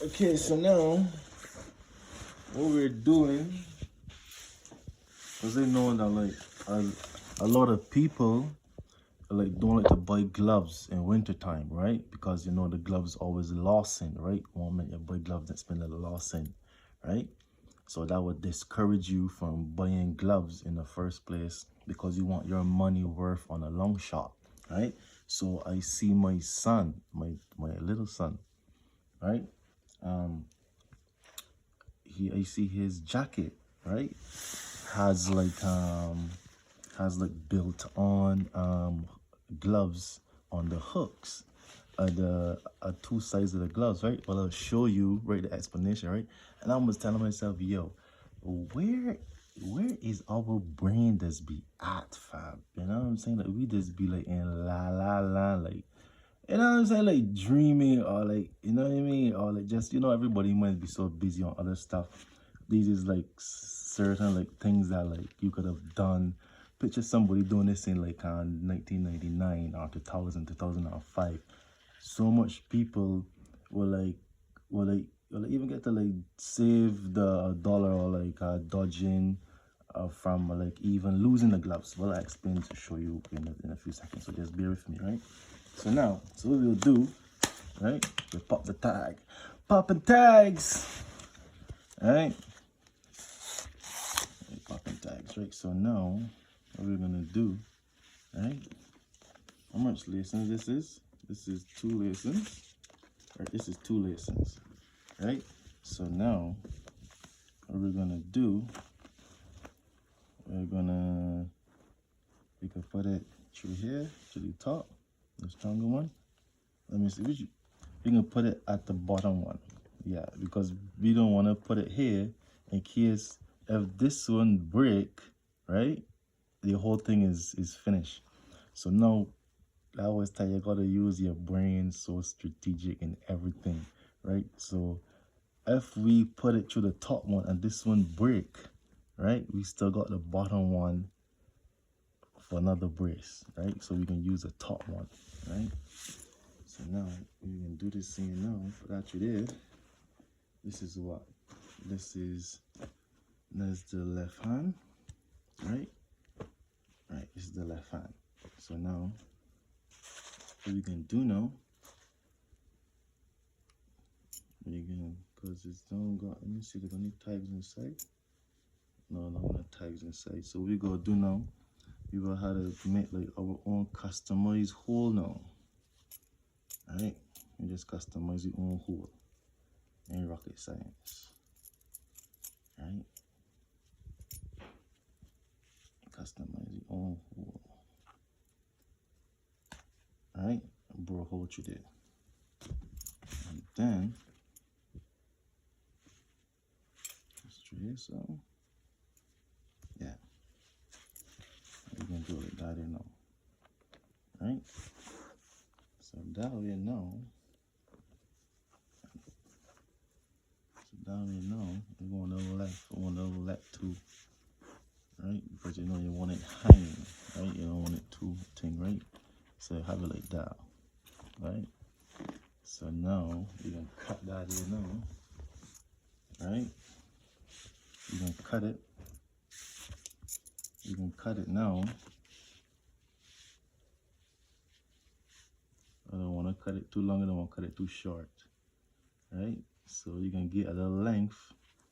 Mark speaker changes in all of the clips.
Speaker 1: Okay, so now what we're doing, because I know that like a lot of people like don't like to buy gloves in winter time, right? Because you know the gloves always loosen, right? One minute you buy gloves that's been a loosen, right? So that would discourage you from buying gloves in the first place because you want your money worth on a long shot, right? So I see my son, my little son, right? Um, I see his jacket, right? Has like built on gloves on the hooks at the two sides of the gloves, right? Well, I'll show you right the explanation, right? And I was telling myself, yo, where where is our brain just be at, fam? You know what I'm saying? Like we just be like in la la la, like you know what I'm saying, like dreaming or like you know what I mean, or like just everybody might be so busy on other stuff. These is like certain like things that like you could have done. Picture somebody doing this in like 1999 or 2000, 2005. So much people will like will even get to like save the dollar or like dodging from like even losing the gloves. Well, I explain to show you in a few seconds, so just bear with me, right? So what we'll do, right? We pop the tag, popping tags, right? Popping tags, right? So now what we're gonna do, right? How much lessons this is? This is 2 lessons, right? This is 2 lessons, right? So now what we're gonna do, we can put it through here to the top, the stronger one. Let me see, we can put it at the bottom one. Yeah, because we don't want to put it here in case if this one break, right, the whole thing is finished. So now I always tell you, gotta use your brain, so strategic in everything, right? So if we put it through the top one and this one break, right, we still got the bottom one for another brace, right? So we can use the top one, right? So now we can do this thing now. For that you did. This is what? This is that's the left hand, right? Right, this is the left hand. So now what we can do now, we can, because it's don't got, let me see, there's any tags inside. No, not tags inside. So we gonna do now, we will have to make like our own customized hole now. Alright, we just customize your own hole. Ain't rocket science. Right? Customize your own hole. Alright, bro, hold you there. And then let's try so. Yeah. We're gonna do it that way now. Right? So that way now. Down here now, we're going to the left, we're going to the left too, right? Because you know you want it hanging, right? You don't want it too thing, right? So have it like that, right? So now you can cut that here now, right? You can cut it. You can cut it now. I don't want to cut it too long. I don't want to cut it too short, right? So you can get a little length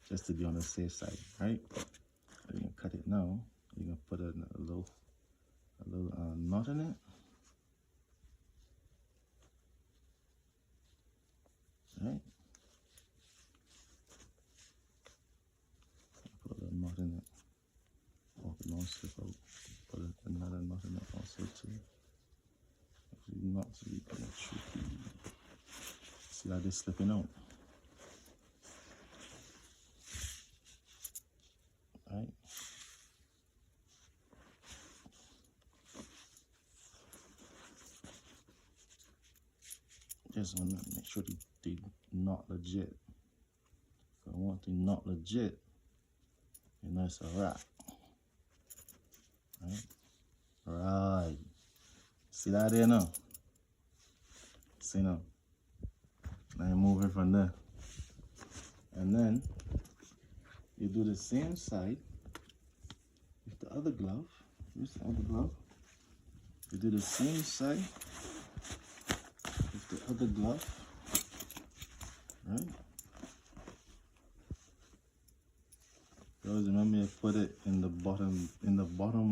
Speaker 1: just to be on the safe side, right? You can cut it now. You can put a little knot in it. Right? Put a knot in it. Or if it don't slip out, put another knot in it also too. If the knots are kind of tricky. See how they're slipping out? Right? Just want to make sure they not legit. If I want them not legit, you know it's a wrap. Right? Right. See that there now? See now? Now you're moving from there. And then you do the same side with the other glove. Use the other glove. You do the same side with the other glove, right? Always remember you put it in the bottom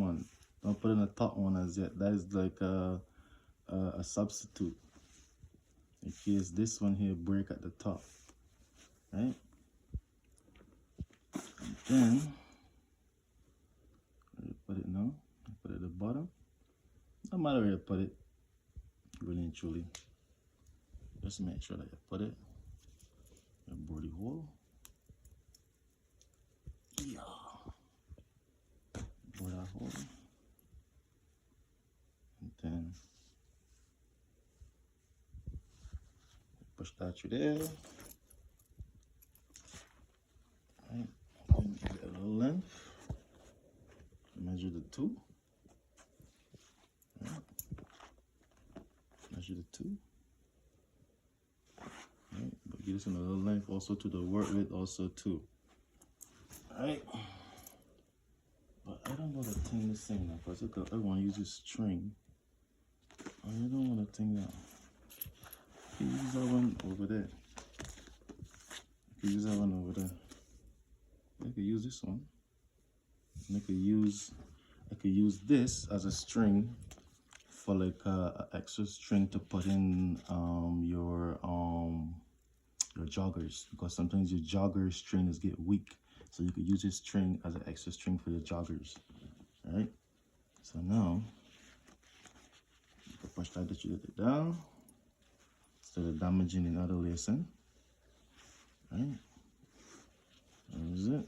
Speaker 1: one. Don't put it in the top one as yet. That is like a substitute in case this one here break at the top, right? And then where you put it now? You put it at the bottom. No matter where you put it, really and truly, just make sure that you put it in a body hole. Yeah. Bore that hole. And then push that through there. Right. Then get a little length. Measure the two. Right. Measure the two. Right. But get this in a little length also to the work with also too. Alright. But I don't want to ting this thing now because look, everyone uses string. I don't want to ting that. You can use that one over there. You can use that one over there. I could use this one. And I could use this as a string for like an extra string to put in your joggers, because sometimes your jogger strings get weak. So you could use this string as an extra string for your joggers. Alright? So now you can push that little down instead of damaging another lacing. Right? That is it.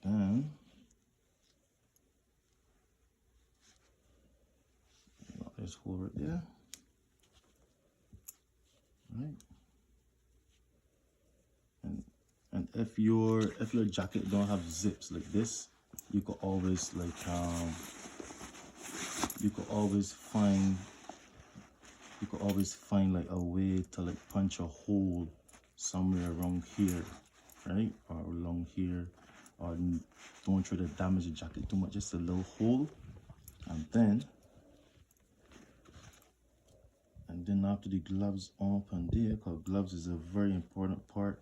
Speaker 1: And then you got this hole right there. Right? And if your jacket don't have zips like this, you could always find like a way to like punch a hole somewhere around here, right? Or along here, or don't try to damage the jacket too much, just a little hole. And then after the gloves on and there, because gloves is a very important part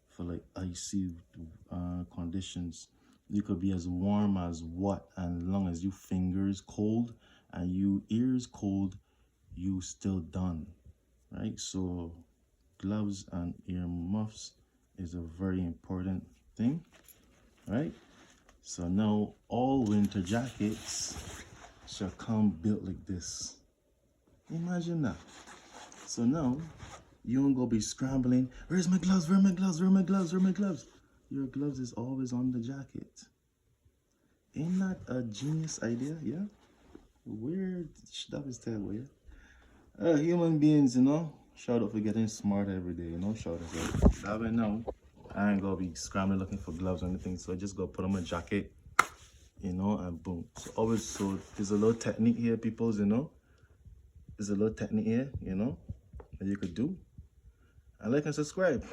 Speaker 1: for like icy conditions. You could be as warm as what, and as long as your fingers cold and your ears cold, you still done, right? So gloves and ear muffs is a very important thing, right? So now all winter jackets shall come built like this. Imagine that. So now you don't go be scrambling, where's my gloves, where are my gloves, where are my gloves, where are my gloves? Your gloves is always on the jacket. Ain't that a genius idea? Yeah, weird stuff is terrible. Yeah, human beings, you know, shout out for getting smarter every day, you know, shout out. That way now I ain't gonna be scrambling looking for gloves or anything, so I just go put on my jacket, you know, and boom. So always, so there's a little technique here, peoples, you know, there's a little technique here, you know, that you could do. And like and subscribe.